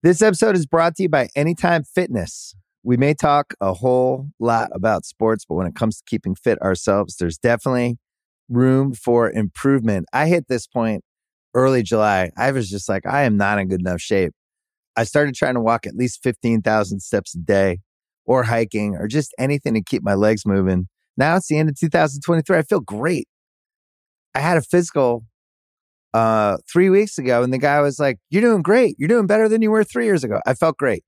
This episode is brought to you by Anytime Fitness. We may talk a whole lot about sports, but when it comes to keeping fit ourselves, there's definitely room for improvement. I hit this point early July. I was just like, I am not in good enough shape. I started trying to walk at least 15,000 steps a day or hiking or just anything to keep my legs moving. Now it's the end of 2023. I feel great. I had a physical 3 weeks ago, and the guy was like, "You're doing great. You're doing better than you were 3 years ago." I felt great.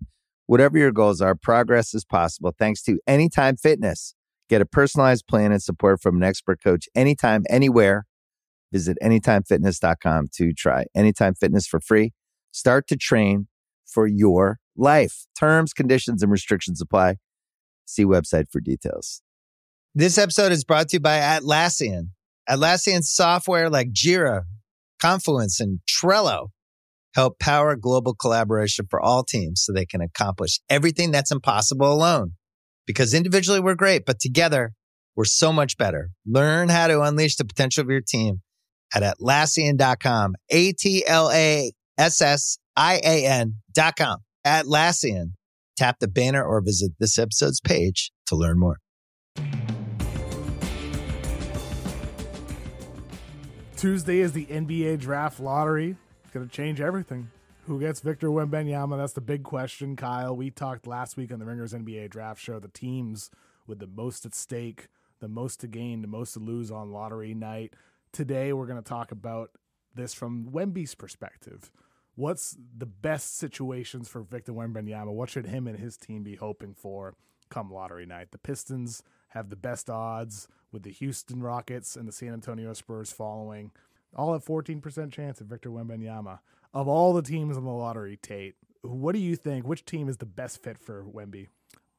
Whatever your goals are, progress is possible thanks to Anytime Fitness. Get a personalized plan and support from an expert coach anytime, anywhere. Visit anytimefitness.com to try Anytime Fitness for free. Start to train for your life. Terms, conditions, and restrictions apply. See website for details. This episode is brought to you by Atlassian. Atlassian software like Jira, Confluence, and Trello help power global collaboration for all teams so they can accomplish everything that's impossible alone. Because individually we're great, but together we're so much better. Learn how to unleash the potential of your team at Atlassian.com. Atlassian.com. Atlassian. Tap the banner or visit this episode's page to learn more. Tuesday is the NBA draft lottery. It's going to change everything. Who gets Victor Wembanyama? That's the big question, Kyle. We talked last week on the Ringers NBA draft show, the teams with the most at stake, the most to gain, the most to lose on lottery night. Today, we're going to talk about this from Wemby's perspective. What's the best situations for Victor Wembanyama? What should him and his team be hoping for come lottery night? The Pistons have the best odds with the Houston Rockets and the San Antonio Spurs following. All at 14% chance of Victor Wembanyama. Of all the teams in the lottery, Tate, what do you think? Which team is the best fit for Wemby?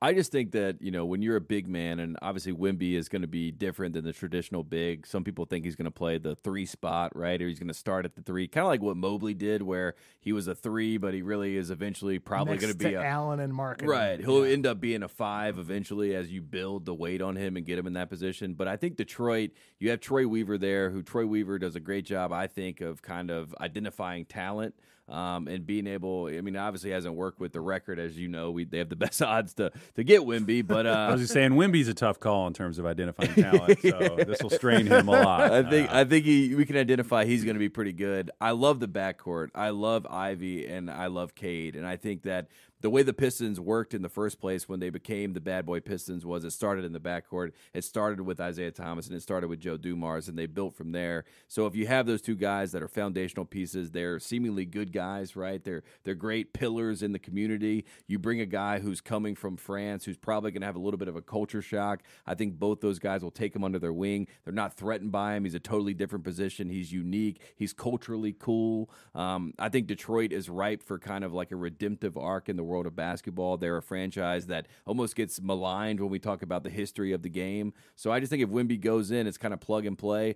I just think that, when you're a big man, and obviously Wemby is going to be different than the traditional big. Some people think he's going to play the 3 spot, right? Or he's going to start at the 3, kind of like what Mobley did, where he was a 3, but he really is eventually probably going to be Allen and Mark. Right. He'll end up being a 5 eventually as you build the weight on him and get him in that position. But I think Detroit, you have Troy Weaver there, who Troy Weaver does a great job, I think, of kind of identifying talent. And being able, obviously hasn't worked with the record, as you know. They have the best odds to get Wemby, but I was just saying Wemby's a tough call in terms of identifying talent, so this will strain him a lot. I think we can identify he's going to be pretty good. I love the backcourt. I love Ivy and I love Cade, and I think that the way the Pistons worked in the first place when they became the bad boy Pistons was it started in the backcourt. It started with Isaiah Thomas and it started with Joe Dumars, and they built from there. So if you have those two guys that are foundational pieces, they're seemingly good guys, right? They're great pillars in the community. You bring a guy who's coming from France who's probably going to have a little bit of a culture shock. I think both those guys will take him under their wing. They're not threatened by him. He's a totally different position. He's unique. He's culturally cool. I think Detroit is ripe for kind of like a redemptive arc in the world of basketball. They're a franchise that almost gets maligned when we talk about the history of the game. So I just think if Wemby goes in, it's kind of plug and play.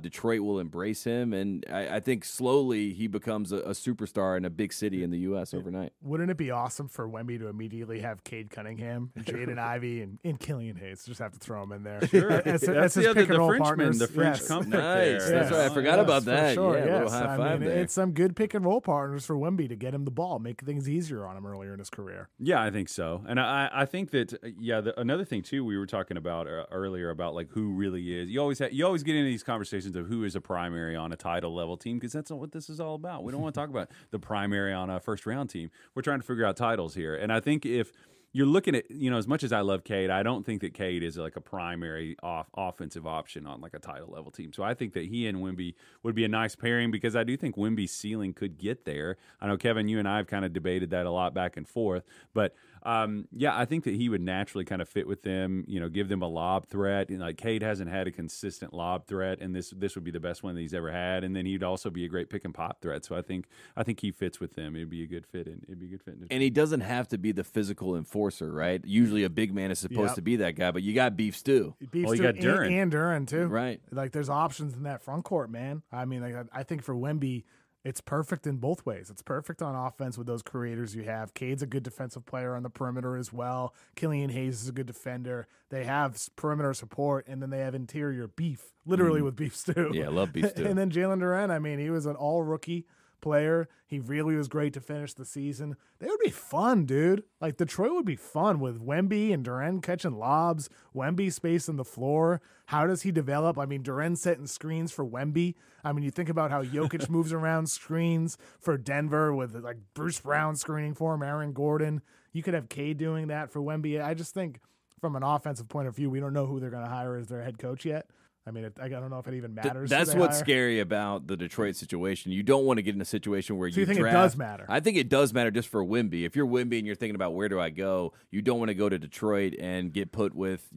Detroit will embrace him, and I think slowly he becomes a superstar in a big city in the U.S. overnight. Wouldn't it be awesome for Wemby to immediately have Cade Cunningham, Jaden Ivey, and Killian Hayes? Just have to throw him in there. Sure. That's his pick and roll partners. The French comfort. Nice. There. That's right. I forgot about that. Sure, yeah, a little high five there. It's some good pick and roll partners for Wemby to get him the ball, make things easier on him earlier in his career. Yeah, I think so. And I think that, another thing, too, we were talking about earlier about, like, who really is. You always get into these conversations of who is a primary on a title-level team, because that's not what this is all about. We don't want to talk about the primary on a first-round team. We're trying to figure out titles here. And I think if you're looking at, as much as I love Cade, I don't think that Cade is like a primary offensive option on like a title level team. So I think that he and Wemby would be a nice pairing, because I do think Wemby's ceiling could get there. I know, Kevin, you and I have kind of debated that a lot back and forth, but I think that he would naturally kind of fit with them, give them a lob threat. Like Cade hasn't had a consistent lob threat, and this would be the best one that he's ever had. And then he'd also be a great pick and pop threat. So I think he fits with them. It'd be a good fit. And he doesn't have to be the physical enforcer, right? Usually a big man is supposed to be that guy, but you got Beef Stew. You got Duren. And Duren, too. Right. Like, there's options in that front court, man. I mean, I think for Wemby, it's perfect in both ways. It's perfect on offense with those creators you have. Cade's a good defensive player on the perimeter as well. Killian Hayes is a good defender. They have perimeter support, and then they have interior beef, literally with Beef Stew. Yeah, I love Beef Stew. And then Jalen Duren, he was an all-rookie player. He really was great to finish the season. They would be fun, dude. Like, Detroit would be fun with Wemby and Durant catching lobs, Wemby spacing the floor. How does he develop? I mean, Durant setting screens for Wemby. I mean, you think about how Jokic moves around screens for Denver with, like, Bruce Brown screening for him, Aaron Gordon. You could have Cade doing that for Wemby. I just think from an offensive point of view, we don't know who they're going to hire as their head coach yet. I mean, I don't know if it even matters. That's what's scary about the Detroit situation. You don't want to get in a situation where you think draft. It does matter? I think it does matter just for Wemby. If you're Wemby and you're thinking about where do I go, you don't want to go to Detroit and get put with,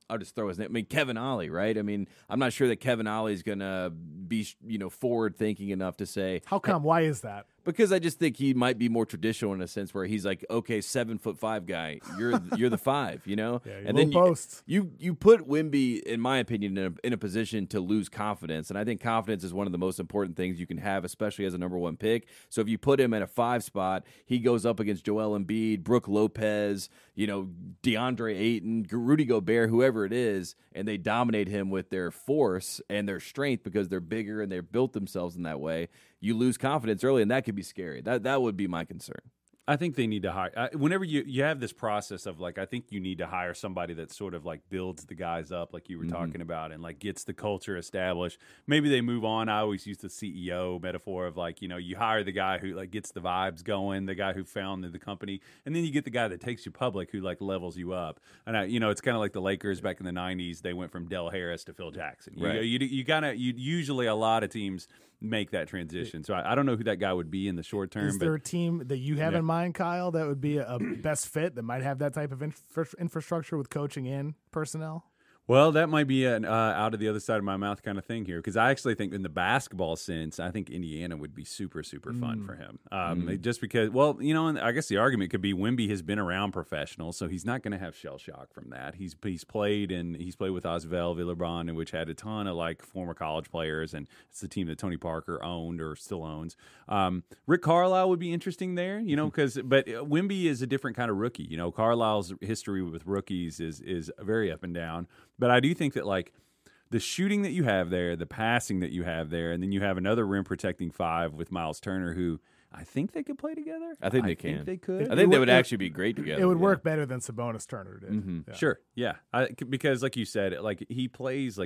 I'll just throw his name. I mean, Kevin Ollie, right? I mean, I'm not sure that Kevin Ollie is going to be, forward thinking enough to say. How come? Why is that? Because I just think he might be more traditional in a sense where he's like, okay, 7'5" guy, you're the 5, Yeah, and then posts. You put Wemby, in my opinion, in a position to lose confidence, and I think confidence is one of the most important things you can have, especially as a number 1 pick. So if you put him at a 5 spot, he goes up against Joel Embiid, Brook Lopez, DeAndre Ayton, Rudy Gobert, whoever it is, and they dominate him with their force and their strength because they're bigger and they've built themselves in that way. You lose confidence early, and that could be scary. That would be my concern. I think they need to hire. Whenever you have this process of, like, I think you need to hire somebody that sort of, like, builds the guys up, like you were talking about, and, like, gets the culture established. Maybe they move on. I always use the CEO metaphor of, like, you hire the guy who, like, gets the vibes going, the guy who founded the company, and then you get the guy that takes you public who, like, levels you up. And it's kind of like the Lakers back in the '90s. They went from Del Harris to Phil Jackson. Right. You usually a lot of teams make that transition. So I don't know who that guy would be in the short term. Is there a team that you have in mind, Kyle, that would be a best fit that might have that type of infrastructure with coaching and personnel? Well, that might be an out of the other side of my mouth kind of thing here, because I actually think in the basketball sense, I think Indiana would be super, super fun for him. Just because, and I guess the argument could be Wemby has been around professionals, so he's not going to have shell shock from that. He's played with Oswell Villebron, which had a ton of, like, former college players, and it's the team that Tony Parker owned or still owns. Rick Carlisle would be interesting there, but Wemby is a different kind of rookie. Carlisle's history with rookies is very up and down. But I do think that, like, the shooting that you have there, the passing that you have there, and then you have another rim protecting 5 with Miles Turner, who I think they could play together. I think they can. Think they could. I think they would actually be great together. It would work better than Sabonis Turner did. Mm-hmm. Yeah. Sure, yeah, because like you said, like he plays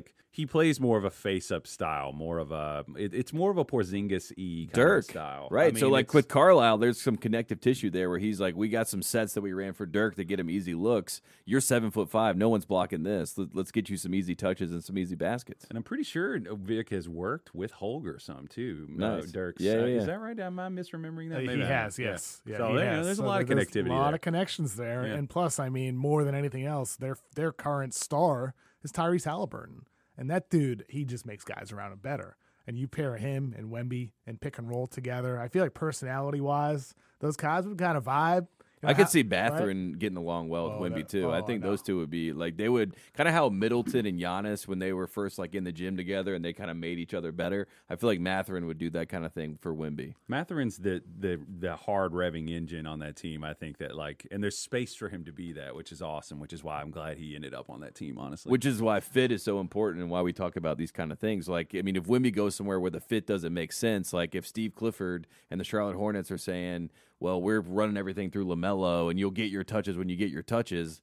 more of a face-up style, more of a it's more of a Porzingis-y kind of style, right? I mean, so like with Carlisle, there's some connective tissue there where he's like, we got some sets that we ran for Dirk to get him easy looks. You're 7'5", no one's blocking this. Let's get you some easy touches and some easy baskets. And I'm pretty sure Vic has worked with Holger some too. Nice. Dirk's. Yeah. Is that right? Am I misremembering that? He has, yes. Yeah, so there's a lot of connectivity. There's a lot of connections there, and plus, I mean, more than anything else, their current star is Tyrese Halliburton, and that dude, he just makes guys around him better. And you pair him and Wemby and pick and roll together. I feel like personality-wise, those guys would kind of vibe. I could see Bathurin getting along well with Wemby too. I think those two would be like, they would kind of how Middleton and Giannis when they were first like in the gym together and they kind of made each other better. I feel like Mathurin would do that kind of thing for Wemby. Mathurin's the hard revving engine on that team. I think that and there's space for him to be that, which is awesome. Which is why I'm glad he ended up on that team. Honestly, which is why fit is so important and why we talk about these kind of things. Like, I mean, if Wemby goes somewhere where the fit doesn't make sense, like if Steve Clifford and the Charlotte Hornets are saying, well, we're running everything through LaMelo, and you'll get your touches when you get your touches.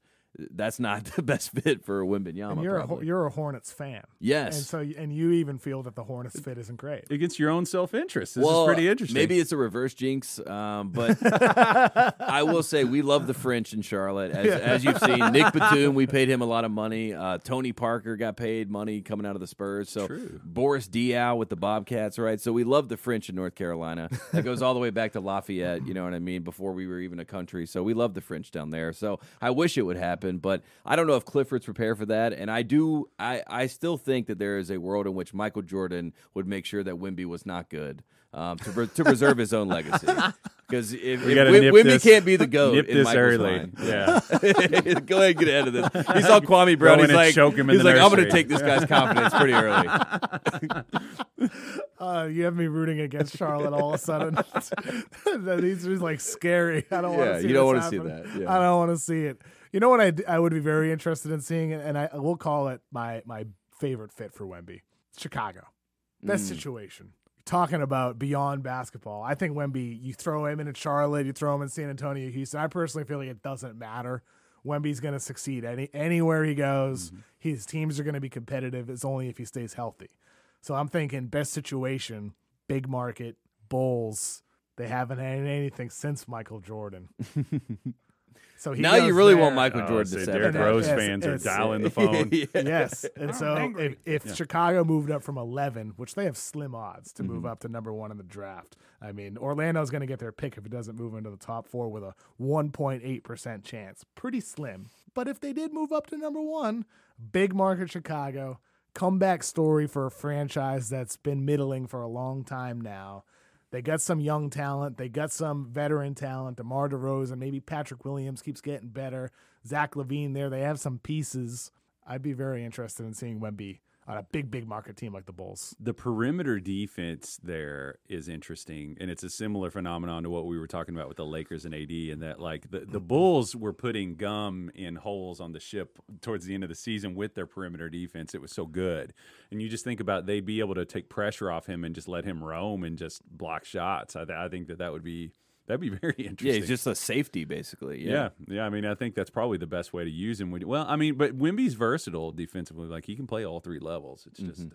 That's not the best fit for Wembanyama. And you're a Hornets fan, yes, and you even feel that the Hornets fit isn't great against your own self-interest. This is pretty interesting. Maybe it's a reverse jinx, but I will say we love the French in Charlotte, as you've seen. Nick Batum, we paid him a lot of money. Tony Parker got paid money coming out of the Spurs. So true. Boris Diaw with the Bobcats, right? So we love the French in North Carolina. That goes all the way back to Lafayette. You know what I mean? Before we were even a country, so we love the French down there. So I wish it would happen. But I don't know if Clifford's prepared for that, and I still think that there is a world in which Michael Jordan would make sure that Wemby was not good to preserve his own legacy. Because if Wemby can't be the GOAT, in Michael's early. Mind. Yeah. Go ahead and get ahead of this. He saw Kwame Brown. He's like, I'm going to take this guy's confidence pretty early. You have me rooting against Charlotte all of a sudden. These are like scary. I don't want to see you don't want to happen. see that. Yeah. I don't want to see it. You know what I would be very interested in seeing, and I will call it my favorite fit for Wemby? Chicago. Best situation. talking about beyond basketball, I think Wemby, you throw him in Charlotte, you throw him in San Antonio, Houston. I personally feel like it doesn't matter. Wemby's going to succeed anywhere he goes. His teams are going to be competitive. It's only if he stays healthy. So I'm thinking best situation, big market, Bulls. They haven't had anything since Michael Jordan. So now you really want Michael Oh, Jordan to see, set Derrick it. Rose fans are dialing the phone. Yes. And so if Chicago moved up from 11, which they have slim odds to move up to number 1 in the draft. I mean, Orlando's going to get their pick if it doesn't move into the top 4 with a 1.8% chance. Pretty slim. But if they did move up to number 1, big market Chicago, comeback story for a franchise that's been middling for a long time now. They got some young talent. They got some veteran talent. DeMar DeRozan, maybe Patrick Williams keeps getting better. Zach LaVine there. They have some pieces. I'd be very interested in seeing Wemby on a big market team like the Bulls. The perimeter defense there is interesting, and it's a similar phenomenon to what we were talking about with the Lakers and AD, and that like the Bulls were putting gum in holes on the ship towards the end of the season with their perimeter defense. It was so good. And you just think about they'd be able to take pressure off him and just let him roam and just block shots. I think that would be that'd be very interesting. Yeah, he's just a safety, basically. Yeah. I mean, I think that's probably the best way to use him. Well, I mean, but Wemby's versatile defensively. Like, he can play all 3 levels. It's just,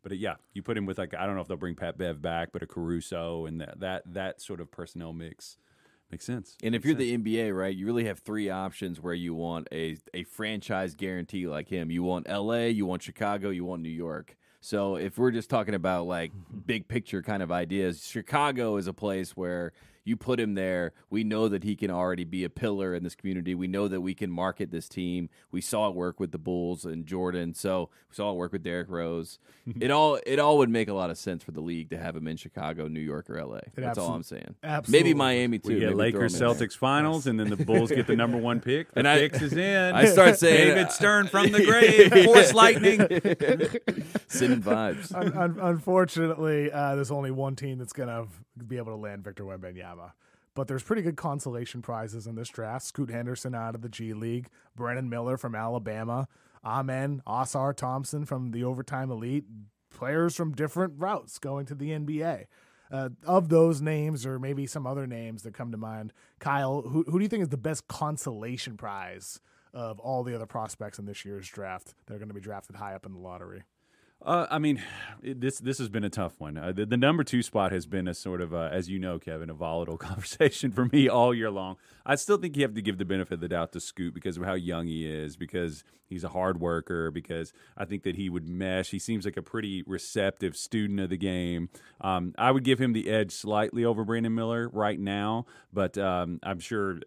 but yeah, you put him with, like, I don't know if they'll bring Pat Bev back, but a Caruso and that sort of personnel mix makes sense. And if you're the NBA, right, you really have 3 options where you want a franchise guarantee like him. You want LA, you want Chicago, you want New York. So if we're just talking about, like, big picture kind of ideas, Chicago is a place where you put him there. We know that he can already be a pillar in this community. We know that we can market this team. We saw it work with the Bulls and Jordan. So we saw it work with Derrick Rose. It all would make a lot of sense for the league to have him in Chicago, New York, or LA. That's all I'm saying. Absolutely. Maybe Miami too. We get Maybe Lakers Celtics finals, and then the Bulls get the number 1 pick. The fix is in. I start saying David Stern from the grave, Force Lightning. Sending vibes. Unfortunately, there's only one team that's going to be able to land Victor Wembanyama. But there's pretty good consolation prizes in this draft. Scoot Henderson out of the G League, Brennan Miller from Alabama, Amen, Osar Thompson from the Overtime Elite, players from different routes going to the NBA. Of those names, or maybe some other names that come to mind, Kyle, who do you think is the best consolation prize of all the other prospects in this year's draft that are going to be drafted high up in the lottery? I mean, this has been a tough one. The number 2 spot has been a sort of, as you know, Kevin, a volatile conversation for me all year long. I still think you have to give the benefit of the doubt to Scoot because of how young he is, because he's a hard worker, because I think that he would mesh. He seems like a pretty receptive student of the game. I would give him the edge slightly over Brandon Miller right now, but I'm sure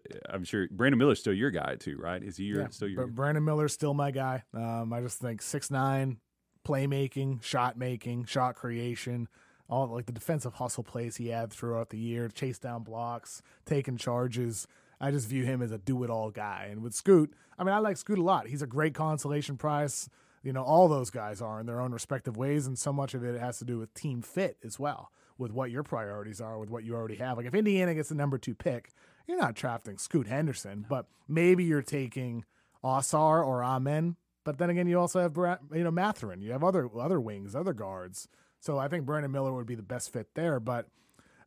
Brandon Miller's still your guy too, right? Is he still your guy? Brandon Miller's still my guy. I just think 6'9", playmaking, shot creation, all like the defensive hustle plays he had throughout the year, chase down blocks, taking charges. I just view him as a do-it-all guy. And with Scoot, I mean, I like Scoot a lot. He's a great consolation prize. You know, all those guys are in their own respective ways, and so much of it has to do with team fit as well, with what your priorities are, with what you already have. Like if Indiana gets the number 2 pick, you're not drafting Scoot Henderson, but maybe you're taking Osar or Amen. But then again, you also have Mathurin. You have other wings, other guards. So I think Brandon Miller would be the best fit there. But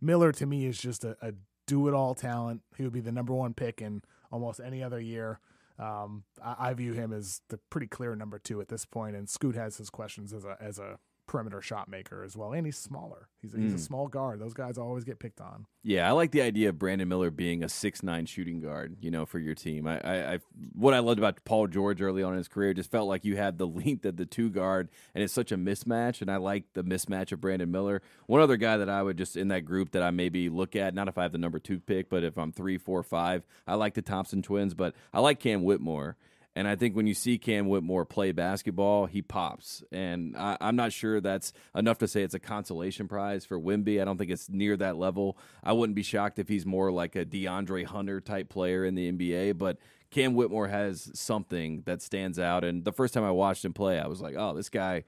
Miller, to me, is just a do-it-all talent. He would be the number 1 pick in almost any other year. I view him as the pretty clear number 2 at this point. And Scoot has his questions as a perimeter shot maker as well. And he's smaller. He's a small guard. Those guys always get picked on. Yeah, I like the idea of Brandon Miller being a 6'9" shooting guard, for your team. What I loved about Paul George early on in his career just felt like you had the length of the 2 guard, and it's such a mismatch, and I like the mismatch of Brandon Miller. One other guy that I would just, in that group that I maybe look at, not if I have the number 2 pick, but if I'm 3, 4, 5, I like the Thompson twins, but I like Cam Whitmore. And I think when you see Cam Whitmore play basketball, he pops. And I'm not sure that's enough to say it's a consolation prize for Wemby. I don't think it's near that level. I wouldn't be shocked if he's more like a DeAndre Hunter type player in the NBA. But Cam Whitmore has something that stands out. And the first time I watched him play, I was like, oh, this guy,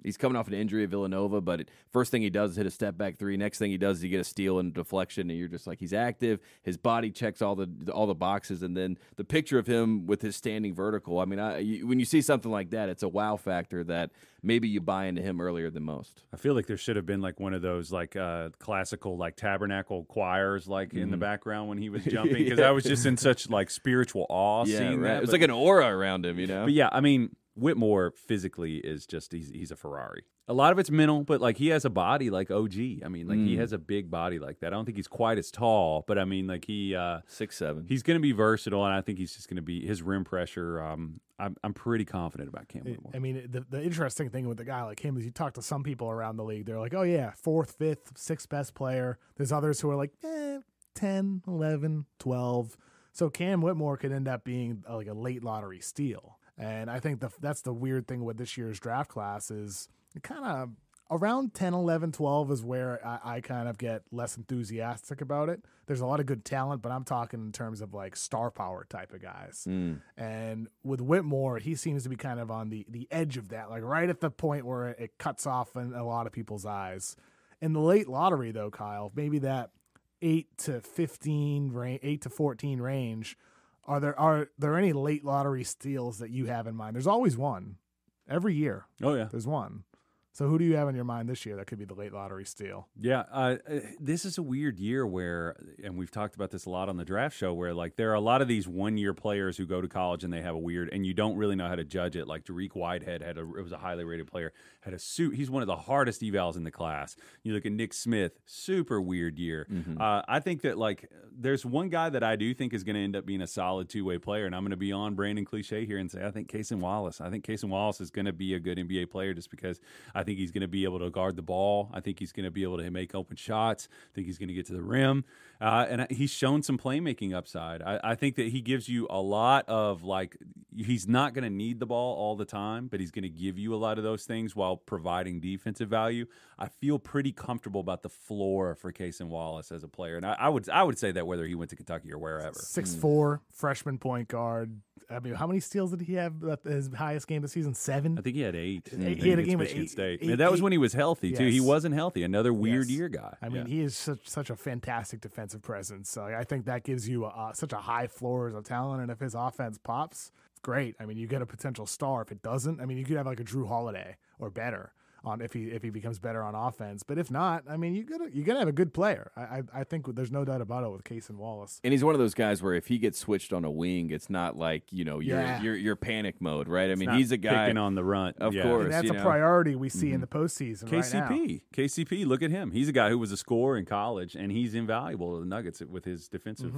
he's coming off an injury at Villanova, but first thing he does is hit a step back three. Next thing he does is he get a steal and a deflection, and you're just like, he's active. His body checks all the boxes, and then the picture of him with his standing vertical. I mean, when you see something like that, it's a wow factor that maybe you buy into him earlier than most. I feel like there should have been like one of those like classical like tabernacle choirs like in the background when he was jumping, because I was just in such like spiritual awe seeing that. It was like an aura around him, But yeah, I mean, Whitmore physically is just he's a Ferrari. A lot of it's mental, but like he has a body like OG. I mean, like he has a big body like that. I don't think he's quite as tall, but I mean, like 6'7". He's going to be versatile, and I think he's just going to be his rim pressure. I'm pretty confident about Cam Whitmore. I mean, the interesting thing with a guy like him is you talk to some people around the league. They're like, oh yeah, 4th, 5th, 6th best player. There's others who are like 10, 11, 12. So Cam Whitmore could end up being like a late lottery steal. And I think that's the weird thing with this year's draft class is kind of around 10, 11, 12 is where I kind of get less enthusiastic about it. There's a lot of good talent, but I'm talking in terms of like star power type of guys. And with Whitmore, he seems to be kind of on the edge of that, like right at the point where it cuts off in a lot of people's eyes. In the late lottery, though, Kyle, maybe that 8 to 14 range, are there any late lottery steals that you have in mind? There's always one every year. Oh yeah, there's one. So who do you have in your mind this year that could be the late lottery steal? Yeah, this is a weird year where, and we've talked about this a lot on the draft show, where like there are a lot of these one-year players who go to college and they have a weird, and you don't really know how to judge it. Like Tariq Whitehead was a highly rated player, had a suit. He's one of the hardest evals in the class. You look at Nick Smith, super weird year. I think that like there's one guy that I do think is going to end up being a solid two-way player, and I'm going to be on Brandon Cliche here and say I think Cason Wallace. I think Cason Wallace is going to be a good NBA player just because I think he's going to be able to guard the ball. I think he's going to be able to make open shots. I think he's going to get to the rim. And he's shown some playmaking upside. I think that he gives you a lot of, like, he's not going to need the ball all the time, but he's going to give you a lot of those things while providing defensive value. I feel pretty comfortable about the floor for Cason Wallace as a player. And I would say that whether he went to Kentucky or wherever. 6'4", freshman point guard. I mean, how many steals did he have at his highest game this season? 7? I think he had 8. He had a game with Michigan 8. State. And that was when he was healthy, too. Yes. He wasn't healthy. Another weird year guy. I mean, he is such a fantastic defensive presence. So I think that gives you such a high floor as a talent. And if his offense pops, it's great. I mean, you get a potential star. If it doesn't, I mean, you could have like a Drew Holiday or better if he becomes better on offense. But if not, I mean, you're gonna have a good player. I think there's no doubt about it with Cason Wallace. And he's one of those guys where if he gets switched on a wing, it's not like you're panic mode, right? I mean, he's a guy picking on the runt, of course. And that's a priority we see in the postseason. KCP, look at him. He's a guy who was a scorer in college, and he's invaluable to the Nuggets with his defensive,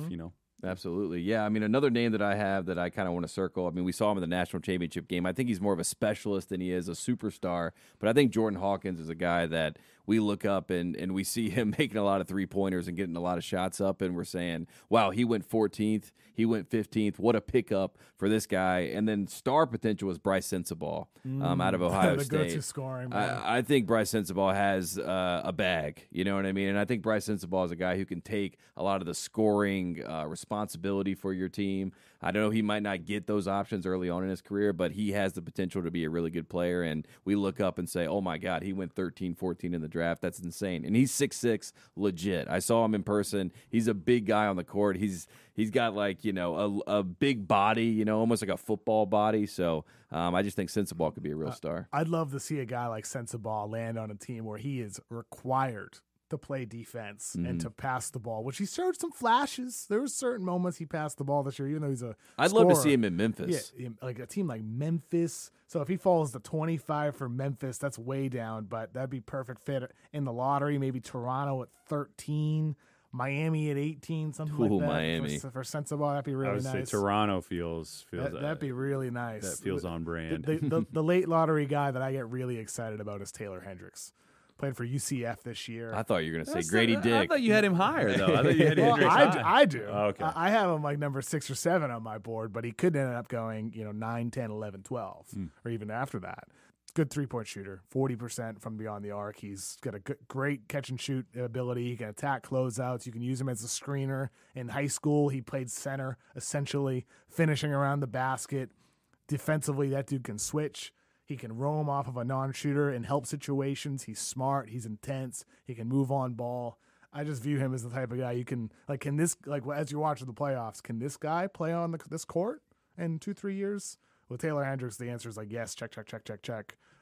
Absolutely. Yeah. I mean, another name that I have that I kind of want to circle, I mean, we saw him in the national championship game. I think he's more of a specialist than he is a superstar, but I think Jordan Hawkins is a guy that we look up and we see him making a lot of three-pointers and getting a lot of shots up, and we're saying, wow, he went 14th, he went 15th. What a pickup for this guy. And then star potential was Bryce Sensabaugh out of Ohio the State. Go-to scoring, I think Bryce Sensabaugh has a bag, you know what I mean? And I think Bryce Sensabaugh is a guy who can take a lot of the scoring responsibility for your team. I know he might not get those options early on in his career, but he has the potential to be a really good player. And we look up and say, oh, my God, he went 13, 14 in the draft. That's insane. And he's 6'6", legit. I saw him in person. He's a big guy on the court. He's got like, a big body, almost like a football body. So I just think Sensabaugh could be a real star. I'd love to see a guy like Sensabaugh land on a team where he is required to play defense and to pass the ball, which he showed some flashes. There were certain moments he passed the ball this year, even though he's a I'd scorer. love to see him in Memphis. Yeah, like a team like Memphis. So if he falls to 25 for Memphis, that's way down, but that'd be perfect fit in the lottery. Maybe Toronto at 13, Miami at 18, something like that. Miami. For Sensabaugh, that'd be really I would nice. say Toronto feels that'd be really nice. That feels on brand. The late lottery guy that I get really excited about is Taylor Hendricks. Played for UCF this year. I thought you were going to say Grady Dick. I thought you had him higher, though. I thought you had Hendricks high. I do. Oh, okay. I have him like number 6 or 7 on my board, but he could end up going 9, 10, 11, 12, or even after that. Good three-point shooter, 40% from beyond the arc. He's got a great catch-and-shoot ability. He can attack closeouts. You can use him as a screener. In high school, he played center, essentially, finishing around the basket. Defensively, that dude can switch. He can roam off of a non-shooter in help situations. He's smart. He's intense. He can move on ball. I just view him as the type of guy you can as you're watching the playoffs, can this guy play on this court in 2-3 years? With Taylor Hendricks, the answer is like yes, check,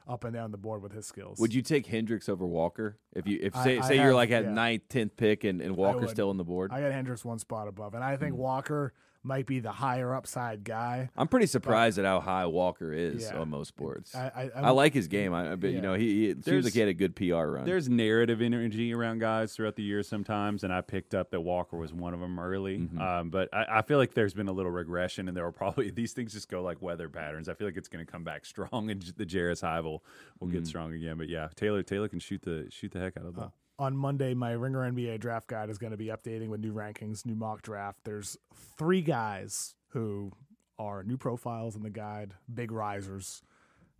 up and down the board with his skills. Would you take Hendricks over Walker if you're like at 9th, 10th pick and Walker's still on the board? I got Hendricks one spot above, and I think Walker might be the higher upside guy. I'm pretty surprised at how high Walker is on most boards. I like his game. It seems like he had a good PR run. There's narrative energy around guys throughout the year sometimes, and I picked up that Walker was one of them early. Mm-hmm. But I feel like there's been a little regression, and there will probably these things just go like weather patterns. I feel like it's going to come back strong, and the Jarris Hive will get strong again. But yeah, Taylor can shoot the heck out of the ball. On Monday, my Ringer NBA draft guide is going to be updating with new rankings, new mock draft. There's 3 guys who are new profiles in the guide, big risers.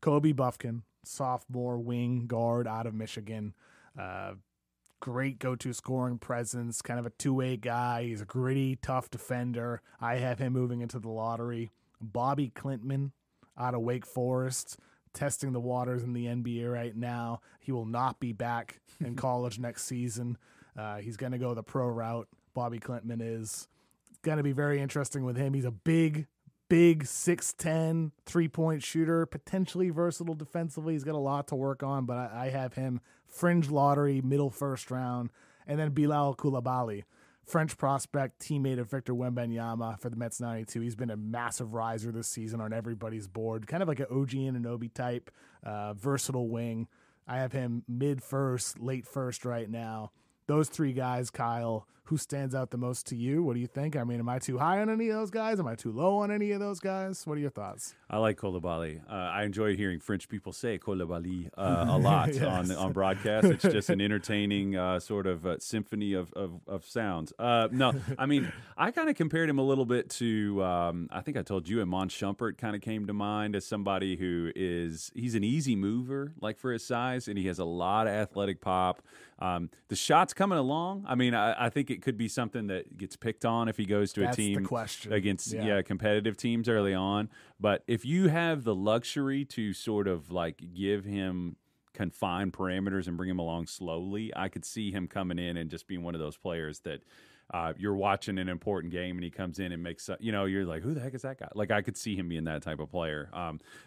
Kobe Buffkin, sophomore wing guard out of Michigan. Great go-to scoring presence, kind of a two-way guy. He's a gritty, tough defender. I have him moving into the lottery. Bobby Clintman out of Wake Forest, testing the waters in the NBA right now. He will not be back in college next season. He's going to go the pro route. Bobby Clintman is going to be very interesting with him. He's a big 6'10", three-point shooter, potentially versatile defensively. He's got a lot to work on, but I have him fringe lottery, middle first round. And then Bilal Coulibaly, French prospect, teammate of Victor Wembanyama for the Mets 92. He's been a massive riser this season on everybody's board, kind of like an OG Anunoby type, versatile wing. I have him mid-first, late first right now. Those 3 guys, Kyle, who stands out the most to you? What do you think? I mean, am I too high on any of those guys? Am I too low on any of those guys? What are your thoughts? I like Coulibaly. I enjoy hearing French people say Coulibaly a lot on broadcast. It's just an entertaining sort of symphony of sounds. No, I mean, I kind of compared him a little bit to, I think I told you, Iman Shumpert kind of came to mind as somebody he's an easy mover, like for his size, and he has a lot of athletic pop. The shot's coming along. I mean, I think it could be something that gets picked on if he goes to a team against competitive teams early on. But if you have the luxury to sort of like give him confined parameters and bring him along slowly, I could see him coming in and just being one of those players that you're watching an important game and he comes in and makes, you're like, who the heck is that guy? Like, I could see him being that type of player.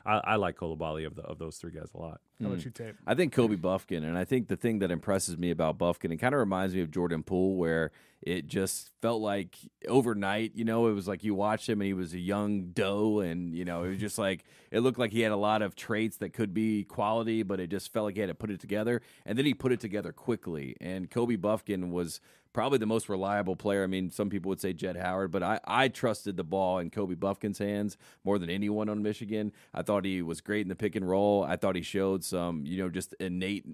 I like Coulibaly of those 3 guys a lot. How about you, Tate? I think Kobe Buffkin, and I think the thing that impresses me about Buffkin, it kind of reminds me of Jordan Poole, where it just felt like overnight, it was like you watched him and he was a young doe, and, it was just like, it looked like he had a lot of traits that could be quality, but it just felt like he had to put it together, and then he put it together quickly, and Kobe Buffkin was probably the most reliable player. I mean, some people would say Jett Howard, but I trusted the ball in Kobe Buffkin's hands more than anyone on Michigan. I thought he was great in the pick and roll. I thought he showed some, just innate,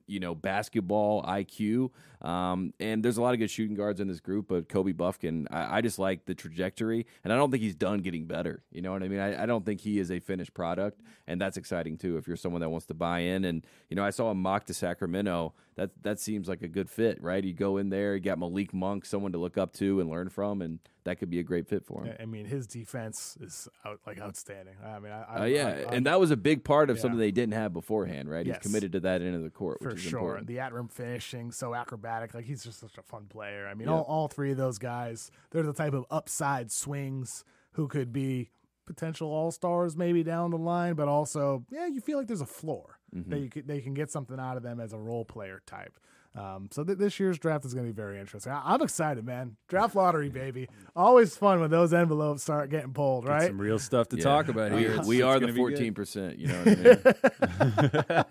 basketball IQ. And there's a lot of good shooting guards in this group, but Kobe Buffkin, I just like the trajectory, and I don't think he's done getting better. You know what I mean? I don't think he is a finished product, and that's exciting too if you're someone that wants to buy in. And, I saw him mock to Sacramento. That seems like a good fit, right? You go in there, you got Malik Monk, someone to look up to and learn from, and that could be a great fit for him. I mean, his defense is outstanding. I mean, and that was a big part of something they didn't have beforehand, right? Yes. He's committed to that end of the court, which is sure. Important. The at-rim finishing, so acrobatic. Like, he's just such a fun player. I mean, all 3 of those guys, they're the type of upside swings who could be potential all-stars maybe down the line, but also, you feel like there's a floor that they can get something out of them as a role player type. So this year's draft is going to be very interesting. I'm excited, man. Draft lottery, baby. Always fun when those envelopes start getting pulled, right? Some real stuff to talk about here. We are the 14%. You know what I mean?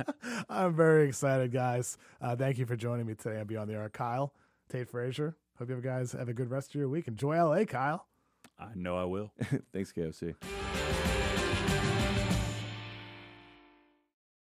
I'm very excited, guys. Thank you for joining me today on Beyond the Arc. Kyle, Tate Frazier. Hope you guys have a good rest of your week. Enjoy LA, Kyle. I know I will. Thanks, KFC.